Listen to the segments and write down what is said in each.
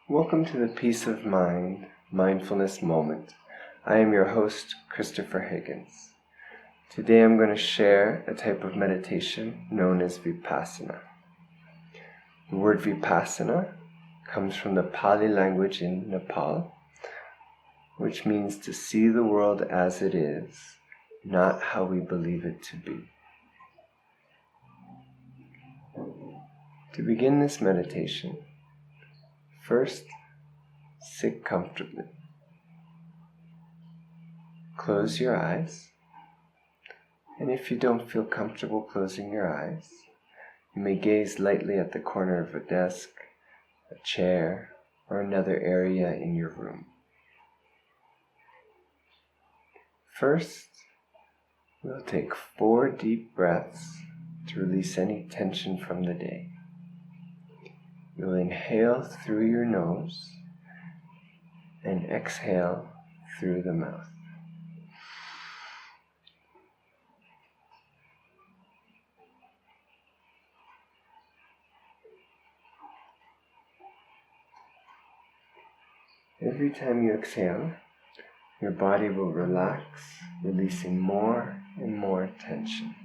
Welcome to the Peace of Mind Mindfulness Moment. I am your host, Christopher Higgins. Today I'm going to share a type of meditation known as Vipassana. The word Vipassana comes from the Pali language in Nepal, which means to see the world as it is, not how we believe it to be. To begin this meditation, first, sit comfortably. Close your eyes, and if you don't feel comfortable closing your eyes, you may gaze lightly at the corner of a desk, a chair, or another area in your room. First, we'll take 4 deep breaths to release any tension from the day. You'll inhale through your nose and exhale through the mouth. Every time you exhale, your body will relax, releasing more and more tension.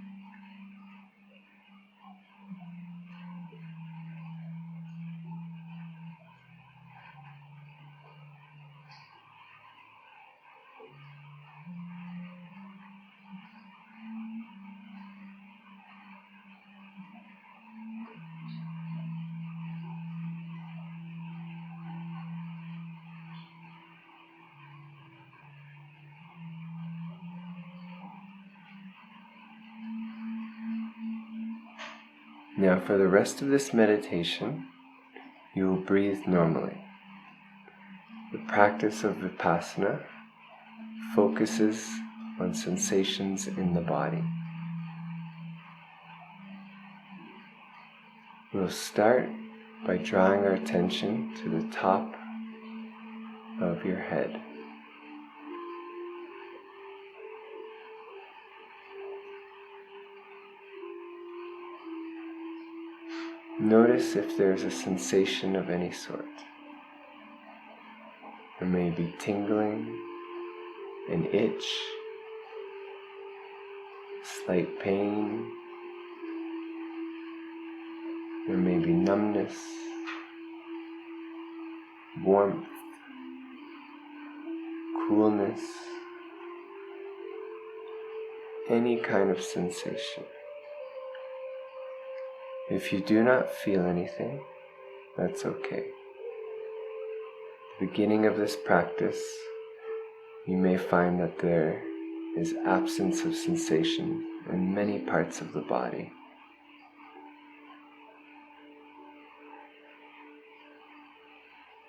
Now for the rest of this meditation, you will breathe normally. The practice of Vipassana focuses on sensations in the body. We'll start by drawing our attention to the top of your head. Notice if there's a sensation of any sort. There may be tingling, an itch, slight pain. There may be numbness, warmth, coolness, any kind of sensation. If you do not feel anything, that's okay. At the beginning of this practice, you may find that there is absence of sensation in many parts of the body.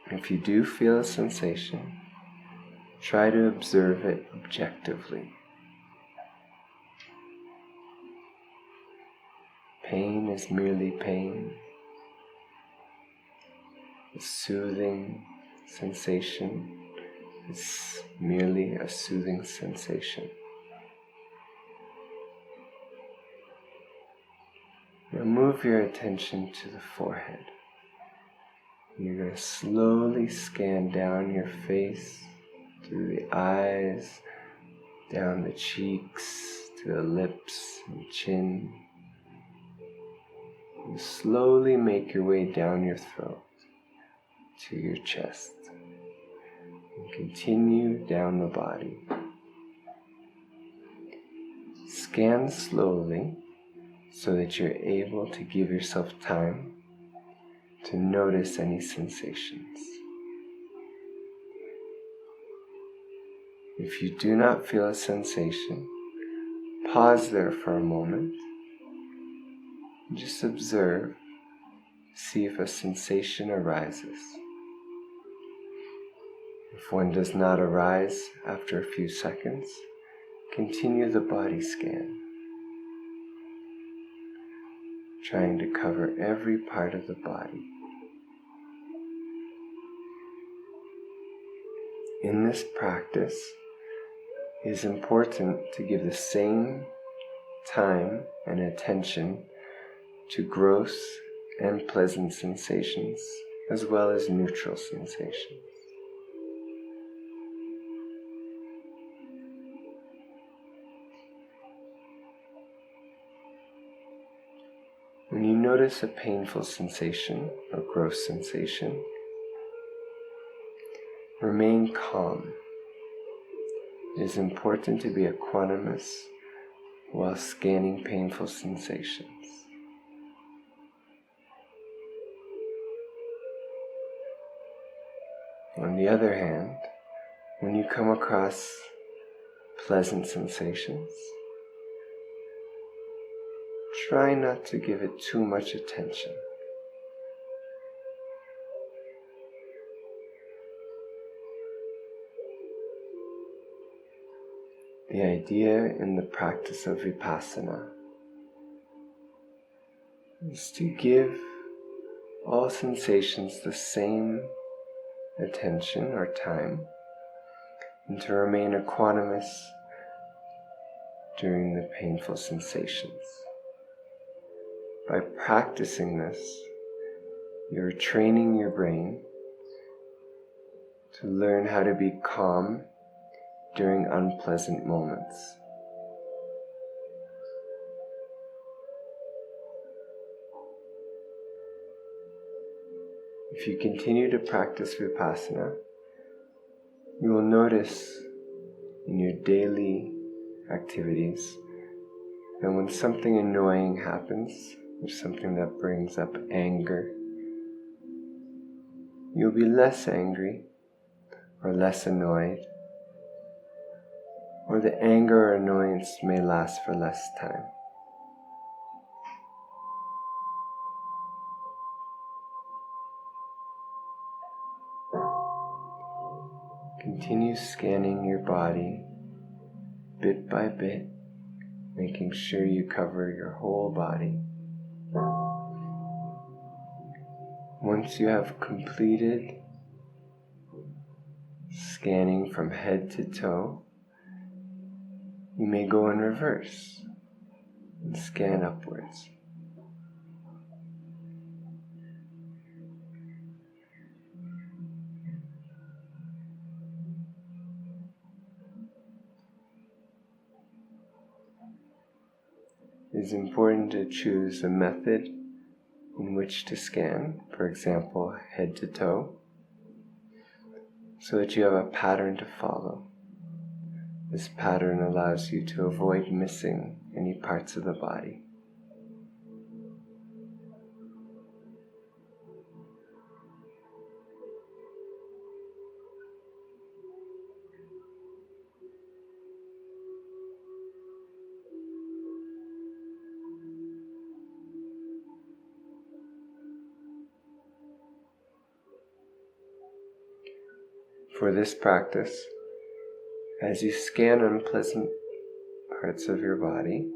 If you do feel a sensation, try to observe it objectively. Pain is merely pain. A soothing sensation is merely a soothing sensation. Now move your attention to the forehead. You're going to slowly scan down your face, through the eyes, down the cheeks, to the lips and chin. You slowly make your way down your throat to your chest and continue down the body. Scan slowly so that you're able to give yourself time to notice any sensations. If you do not feel a sensation, pause there for a moment. Just observe, see if a sensation arises. If one does not arise after a few seconds, continue the body scan, trying to cover every part of the body. In this practice, it is important to give the same time and attention to gross and pleasant sensations as well as neutral sensations. When you notice a painful sensation or gross sensation, remain calm. It is important to be equanimous while scanning painful sensations. On the other hand, when you come across pleasant sensations, try not to give it too much attention. The idea in the practice of Vipassana is to give all sensations the same attention or time, and to remain equanimous during the painful sensations. By practicing this, you're training your brain to learn how to be calm during unpleasant moments. If you continue to practice Vipassana, you will notice in your daily activities that when something annoying happens, or something that brings up anger, you'll be less angry or less annoyed, or the anger or annoyance may last for less time. Continue scanning your body bit by bit, making sure you cover your whole body. Once you have completed scanning from head to toe, you may go in reverse and scan upwards. It is important to choose a method in which to scan, for example, head to toe, so that you have a pattern to follow. This pattern allows you to avoid missing any parts of the body. For this practice, as you scan unpleasant parts of your body,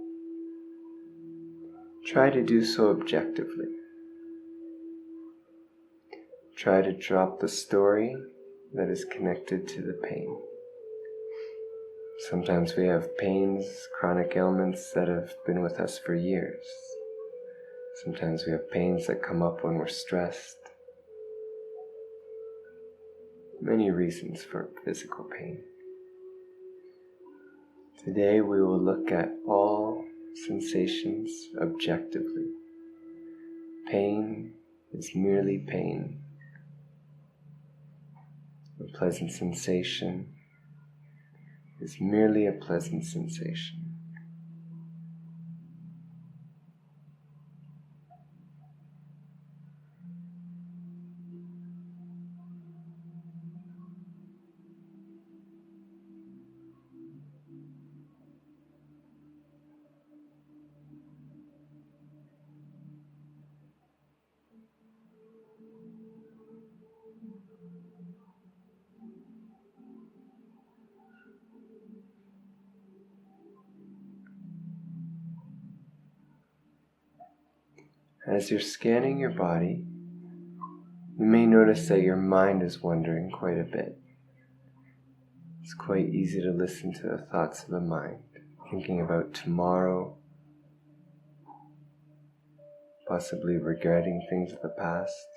try to do so objectively. Try to drop the story that is connected to the pain. Sometimes we have pains, chronic ailments that have been with us for years. Sometimes we have pains that come up when we're stressed. Many reasons for physical pain. Today we will look at all sensations objectively. Pain is merely pain. A pleasant sensation is merely a pleasant sensation. As you're scanning your body, you may notice that your mind is wandering quite a bit. It's quite easy to listen to the thoughts of the mind, thinking about tomorrow, possibly regretting things of the past.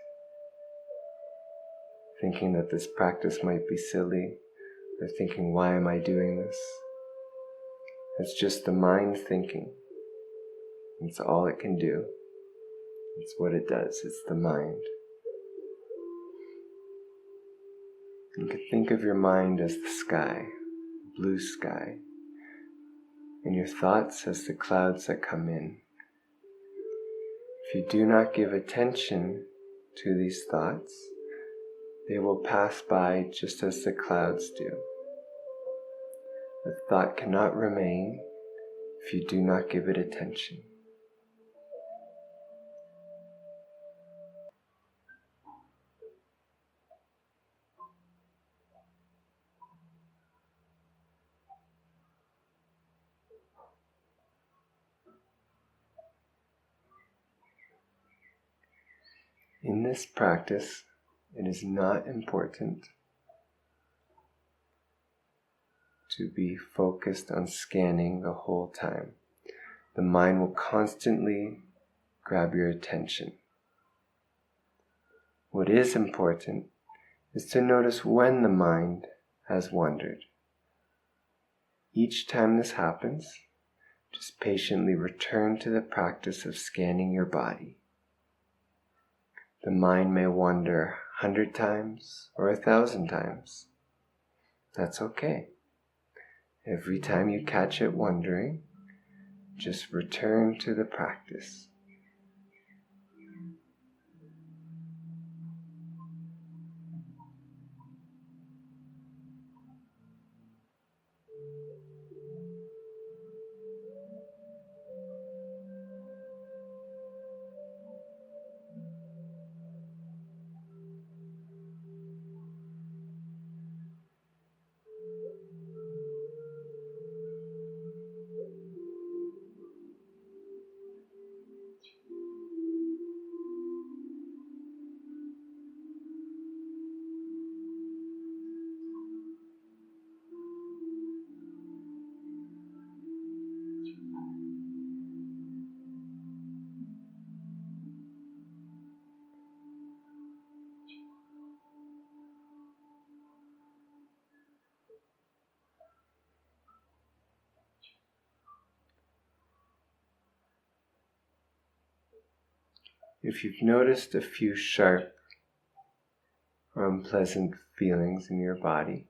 thinking that this practice might be silly, or thinking, why am I doing this? It's just the mind thinking. It's all it can do. It's what it does. It's the mind. You could think of your mind as the sky, blue sky, and your thoughts as the clouds that come in. If you do not give attention to these thoughts, they will pass by just as the clouds do. The thought cannot remain if you do not give it attention. In this practice, it is not important to be focused on scanning the whole time. The mind will constantly grab your attention. What is important is to notice when the mind has wandered. Each time this happens, just patiently return to the practice of scanning your body. The mind may wander 100 times or 1,000 times. That's okay. Every time you catch it wandering, just return to the practice. If you've noticed a few sharp or unpleasant feelings in your body,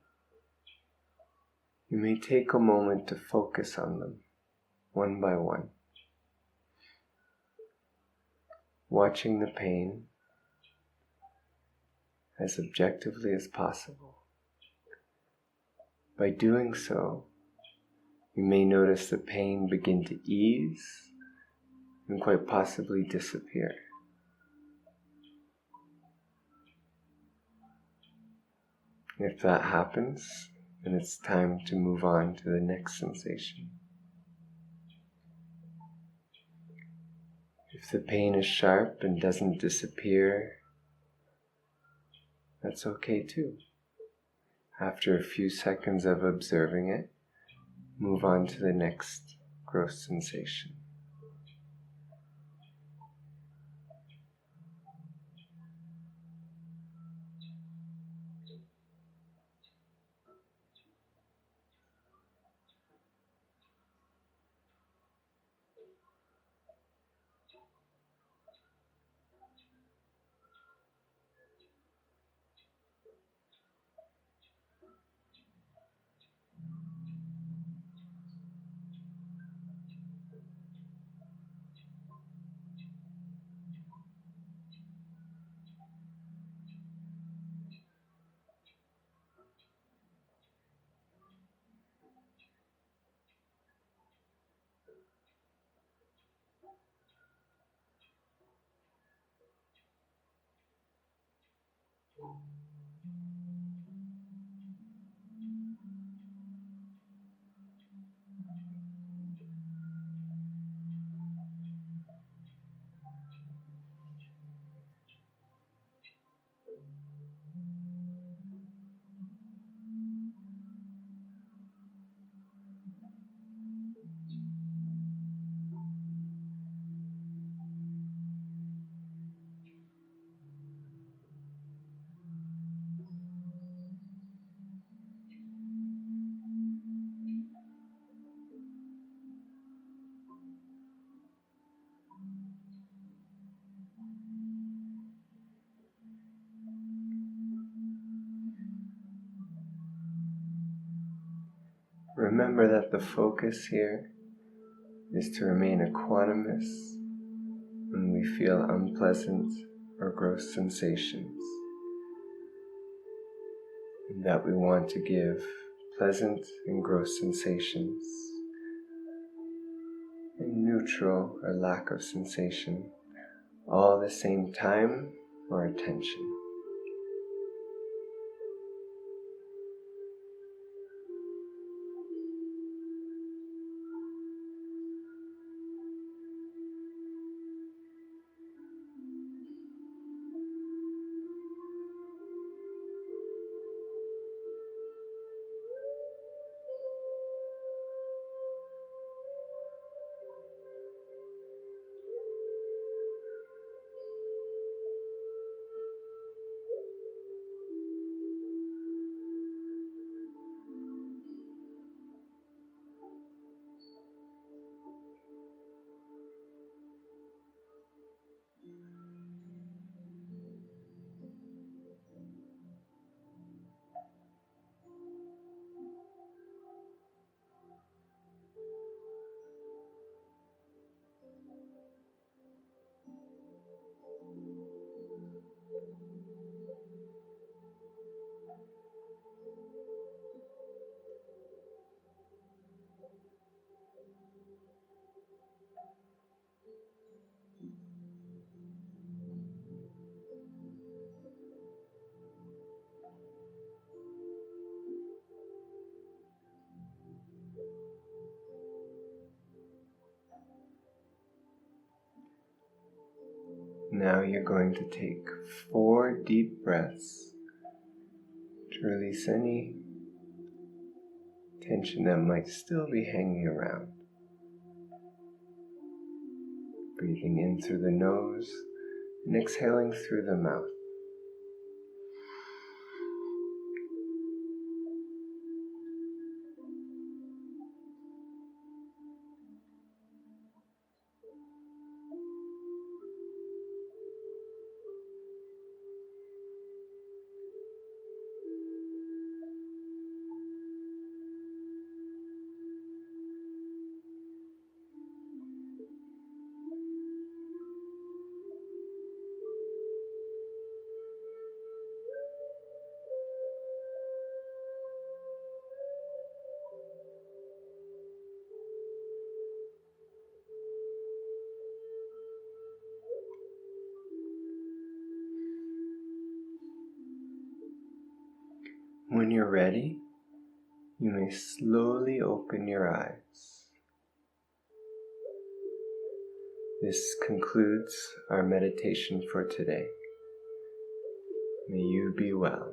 you may take a moment to focus on them, one by one, watching the pain as objectively as possible. By doing so, you may notice the pain begin to ease and quite possibly disappear. If that happens, then it's time to move on to the next sensation. If the pain is sharp and doesn't disappear, that's okay too. After a few seconds of observing it, move on to the next gross sensation. remember that the focus here is to remain equanimous when we feel unpleasant or gross sensations, and that we want to give pleasant and gross sensations and neutral or lack of sensation all the same time or attention. Now you're going to take 4 deep breaths to release any tension that might still be hanging around. Breathing in through the nose and exhaling through the mouth. When you're ready, you may slowly open your eyes. This concludes our meditation for today. May you be well.